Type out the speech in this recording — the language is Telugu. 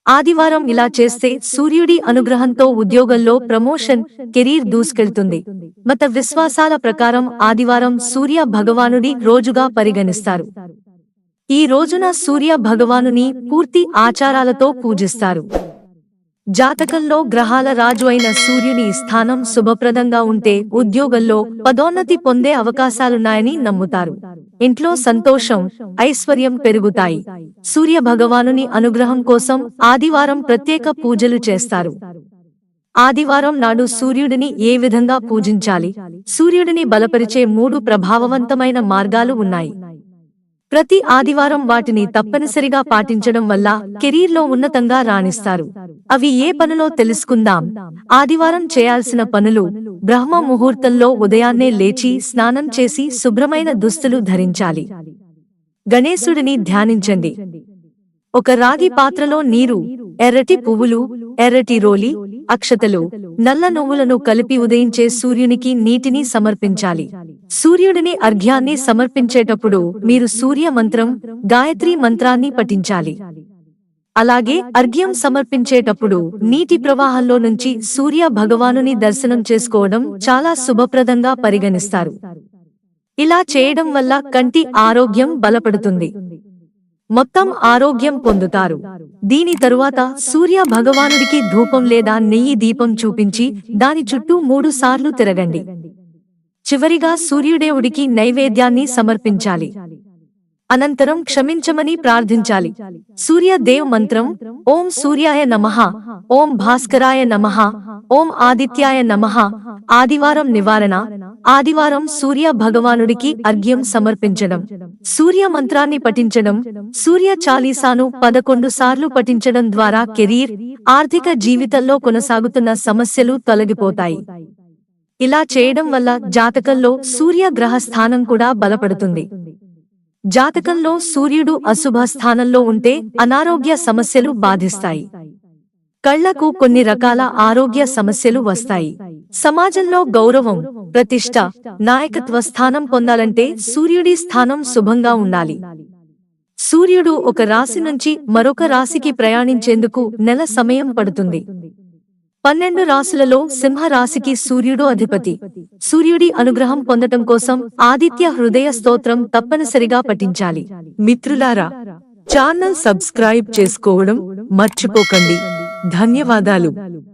ఆదివారం ఇలా చేస్తే సూర్యుడి అనుగ్రహంతో ఉద్యోగంలో ప్రమోషన్, కెరీర్ దూసుకెళ్తుంది. మత విశ్వాసాల ప్రకారం ఆదివారం సూర్య భగవానుడి రోజుగా పరిగణిస్తారు. ఈ రోజున సూర్య భగవానుని పూర్తి ఆచారాలతో పూజిస్తారు. జాతకంలో గ్రహాల రాజు అయిన సూర్యుని స్థానం శుభప్రదంగా ఉంటే ఉద్యోగంలో పదోన్నతి పొందే అవకాశాలున్నాయని నమ్ముతారు. ఇంట్లో సంతోషం, ఐశ్వర్యం పెరుగుతాయి. సూర్య భగవానుని అనుగ్రహం కోసం ఆదివారం ప్రత్యేక పూజలు చేస్తారు. ఆదివారం నాడు సూర్యుడిని ఏ విధంగా పూజించాలి? సూర్యుడిని బలపరిచే 3 ప్రభావవంతమైన మార్గాలు ఉన్నాయి. ప్రతి ఆదివారం వాటిని తప్పనిసరిగా పాటించడం వల్ల కెరీర్లో ఉన్నతంగా రాణిస్తారు. అవి ఏ పనులో తెలుసుకుందాం. ఆదివారం చేయాల్సిన పనులు: బ్రహ్మ ముహూర్తంలో ఉదయాన్నే లేచి స్నానం చేసి శుభ్రమైన దుస్తులు ధరించాలి. గణేశుడిని ధ్యానించండి. ఒక రాగి పాత్రలో నీరు, ఎర్రటి పువ్వులు, ఎర్రటి రోలి, అక్షతలు, నల్ల నువ్వులను కలిపి ఉదయించే సూర్యునికి నీటిని సమర్పించాలి. సూర్యుడిని అర్ఘ్యాన్ని సమర్పించేటప్పుడు మీరు సూర్య మంత్రం, గాయత్రీ మంత్రాన్ని పఠించాలి. అలాగే అర్ఘ్యం సమర్పించేటప్పుడు నీటి ప్రవాహంలో నుంచి సూర్య భగవానుని దర్శనం చేసుకోవడం చాలా శుభప్రదంగా పరిగణిస్తారు. ఇలా చేయడం వల్ల కంటి ఆరోగ్యం బలపడుతుంది. మొత్తం ఆరోగ్యం పొందుతారు. దీని తరువాత సూర్య భగవానుడికి ధూపం లేదా నెయ్యి దీపం చూపించి దాని చుట్టూ 3 సార్లు తిరగండి. చివరిగా సూర్యుదేవుడికి నైవేద్యాన్ని సమర్పించాలి. అనంతరం క్షమించమని ప్రార్థించాలి. సూర్యదేవ్ మంత్రం: ఓం సూర్యాయ నమః, ఓం భాస్కరాయ నమః, ఓం ఆదిత్యాయ నమః. ఆదివారం నివారణ: ఆదివారం సూర్య భగవానుడికి అర్ఘ్యం సమర్పించడం, సూర్య మంత్రాన్ని పఠించడం, సూర్య చాలీసాను 11 సార్లు పఠించడం ద్వారా కెరీర్, ఆర్థిక జీవితంలో కొనసాగుతున్న సమస్యలు తొలగిపోతాయి. ఇలా చేయడం వల్ల జాతకంలో సూర్య గ్రహ స్థానం కూడా బలపడుతుంది. జాతకంలో సూర్యుడు అశుభ స్థానంలో ఉంటే అనారోగ్య సమస్యలు బాధిస్తాయి. కళ్లకు కొన్ని రకాల ఆరోగ్య సమస్యలు వస్తాయి. సమాజంలో గౌరవం, ప్రతిష్ట, నాయకత్వ స్థానం పొందాలంటే సూర్యుడి స్థానం శుభంగా ఉండాలి. సూర్యుడు ఒక రాశి నుంచి మరొక రాశికి ప్రయాణించేందుకు నెల సమయం పడుతుంది. 12 రాశులలో సింహ రాశికి సూర్యుడు అధిపతి. సూర్యుడి అనుగ్రహం పొందటం కోసం ఆదిత్య హృదయ స్తోత్రం తప్పనిసరిగా పఠించాలి. మిత్రులారా, ఛానల్ సబ్స్క్రైబ్ చేసుకోవడం మర్చిపోకండి. ధన్యవాదాలు.